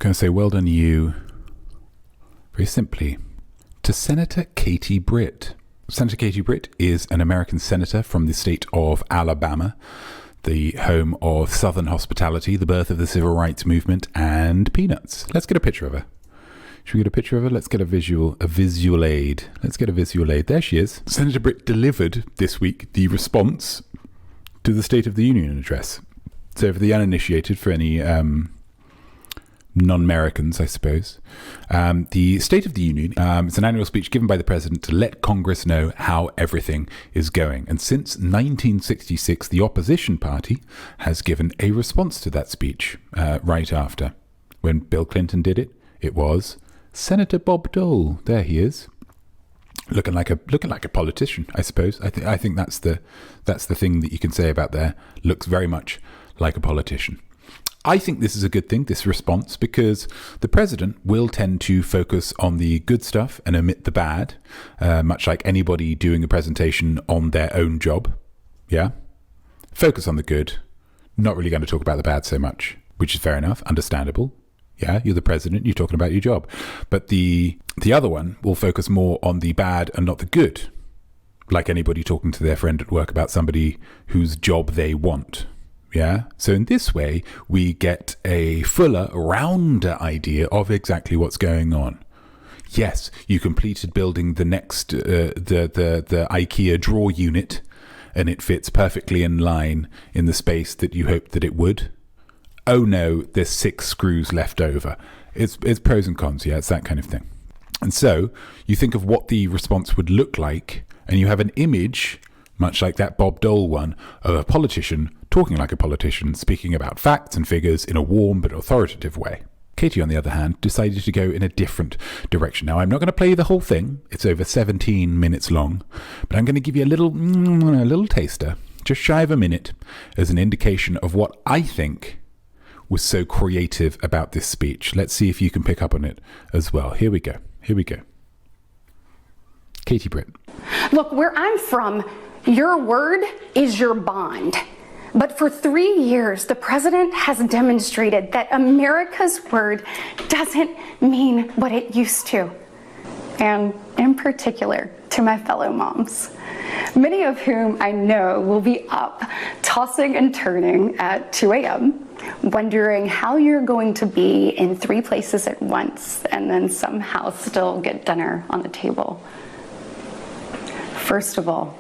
going to say well done you very simply to Senator Katie Britt. Senator Katie Britt is an American senator from the state of Alabama, the home of Southern hospitality, the birth of the civil rights movement, and peanuts. Let's get a picture of her. Should we get a picture of her? Let's get a visual aid. Let's get a visual aid. There she is. Senator Britt delivered this week the response to the State of the Union address. So for the uninitiated, for any non-Americans, I suppose, the State of the Union is an annual speech given by the President to let Congress know how everything is going. And since 1966, the opposition party has given a response to that speech right after. When Bill Clinton did it, it was Senator Bob Dole. There he is, looking like a politician, I suppose. I think that's the thing that you can say about there. Looks very much like a politician. I think this is a good thing, this response, because the president will tend to focus on the good stuff and omit the bad, much like anybody doing a presentation on their own job. Yeah? Focus on the good, not really going to talk about the bad so much, which is fair enough, understandable. Yeah, you're the president, you're talking about your job. But the other one will focus more on the bad and not the good, like anybody talking to their friend at work about somebody whose job they want. Yeah. So in this way, we get a fuller, rounder idea of exactly what's going on. Yes, you completed building the next, the IKEA drawer unit, and it fits perfectly in line in the space that you hoped that it would. Oh no, there's 6 screws left over. It's pros and cons. Yeah, it's that kind of thing. And so you think of what the response would look like, and you have an image, much like that Bob Dole one, of a politician talking like a politician, speaking about facts and figures in a warm but authoritative way. Katie, on the other hand, decided to go in a different direction. Now, I'm not going to play the whole thing. It's over 17 minutes long, but I'm going to give you a little taster, just shy of a minute, as an indication of what I think was so creative about this speech. Let's see if you can pick up on it as well. Here we go. Katie Britt. Look, where I'm from, your word is your bond. But for 3 years, the president has demonstrated that America's word doesn't mean what it used to. And in particular, to my fellow moms, many of whom I know will be up, tossing and turning at 2 a.m., wondering how you're going to be in 3 places at once and then somehow still get dinner on the table. First of all,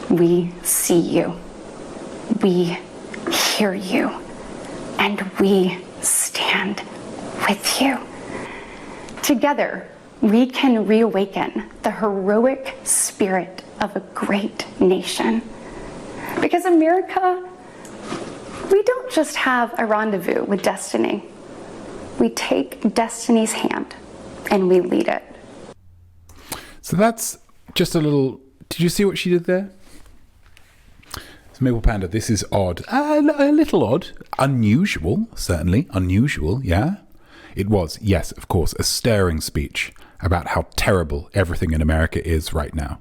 we see you. We hear you, and we stand with you. Together, we can reawaken the heroic spirit of a great nation. Because America, we don't just have a rendezvous with destiny. We take destiny's hand and we lead it. So that's just a little... Did you see what she did there? Maple Panda, this is odd. A little odd. Unusual, certainly. Unusual, yeah. It was, yes, of course, a stirring speech about how terrible everything in America is right now.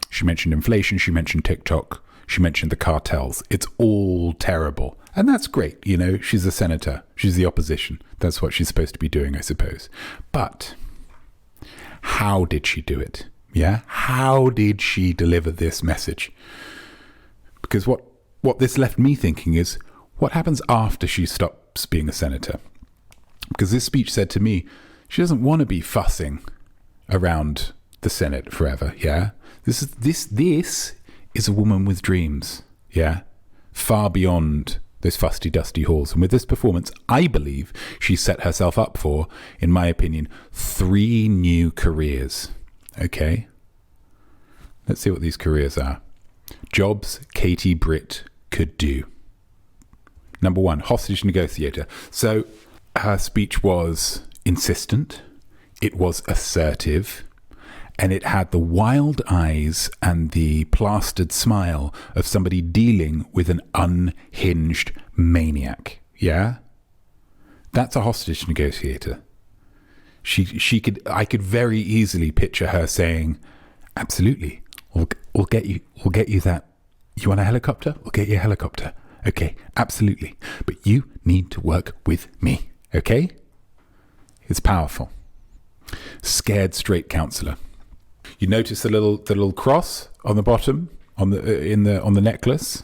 She mentioned inflation, she mentioned TikTok, she mentioned the cartels. It's all terrible. And that's great, you know, she's a senator, she's the opposition. That's what she's supposed to be doing, I suppose. But how did she do it? Yeah? How did she deliver this message? Because what this left me thinking is, what happens after she stops being a senator? Because this speech said to me, she doesn't want to be fussing around the Senate forever, yeah? This is a woman with dreams, yeah? Far beyond those fusty, dusty halls. And with this performance, I believe she set herself up for, in my opinion, 3 new careers, okay? Let's see what these careers are. Jobs Katie Britt could do. Number 1, hostage negotiator. So her speech was insistent, it was assertive, and it had the wild eyes and the plastered smile of somebody dealing with an unhinged maniac. Yeah? That's a hostage negotiator. I could very easily picture her saying, absolutely, we'll get you that. You want a helicopter? We'll get you a helicopter. Okay, absolutely. But you need to work with me, okay? It's powerful. Scared straight counsellor. You notice the little cross on the bottom on the necklace.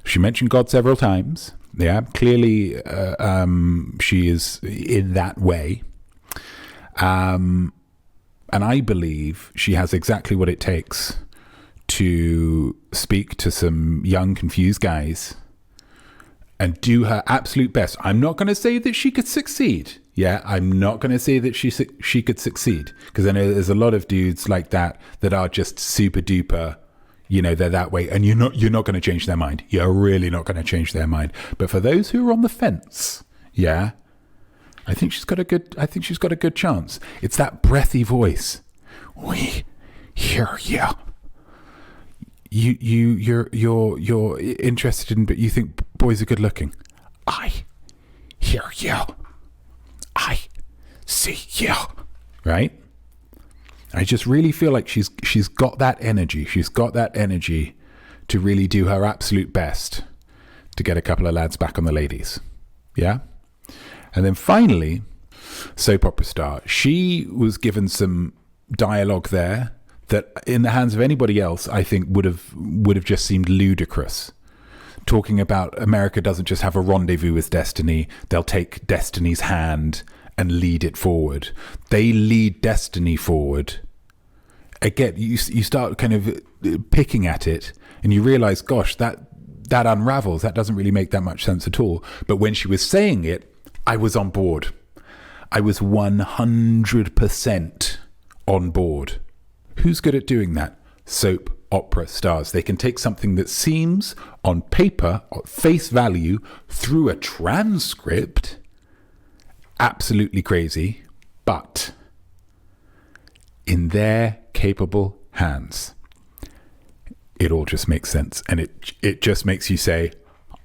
She mentioned God several times. Yeah, clearly she is in that way. And I believe she has exactly what it takes to speak to some young, confused guys and do her absolute best. I'm not going to say that she could succeed. Yeah, I'm not going to say that she could succeed, because I know there's a lot of dudes like that are just super duper, they're that way, and you're not going to change their mind. You're really not going to change their mind. But for those who are on the fence, yeah, I think she's got a good chance. It's that breathy voice. We hear you. You're interested in, but you think boys are good looking. I hear you. I see you. Right? I just really feel like she's got that energy. She's got that energy to really do her absolute best to get a couple of lads back on the ladies. Yeah? And then finally, soap opera star. She was given some dialogue there that in the hands of anybody else, I think would have just seemed ludicrous. Talking about America doesn't just have a rendezvous with destiny. They'll take destiny's hand and lead it forward. They lead destiny forward. Again, you start kind of picking at it and you realize, gosh, that unravels. That doesn't really make that much sense at all. But when she was saying it, I was on board. I was 100% on board. Who's good at doing that? Soap opera stars. They can take something that seems on paper, at face value, through a transcript, absolutely crazy, but in their capable hands, it all just makes sense. And it just makes you say,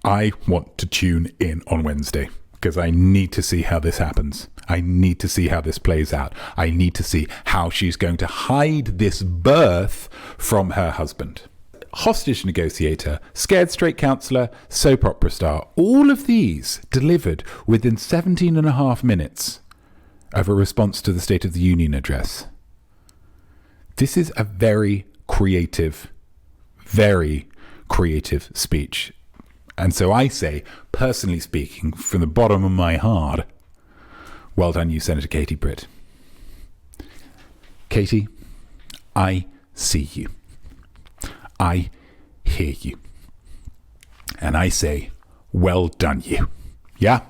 I want to tune in on Wednesday, because I need to see how this happens. I need to see how this plays out. I need to see how she's going to hide this birth from her husband. Hostage negotiator, scared straight counsellor, soap opera star. All of these delivered within 17 and a half minutes of a response to the State of the Union address. This is a very creative speech. And so I say, personally speaking, from the bottom of my heart, well done you, Senator Katie Britt. Katie, I see you. I hear you. And I say, well done you. Yeah?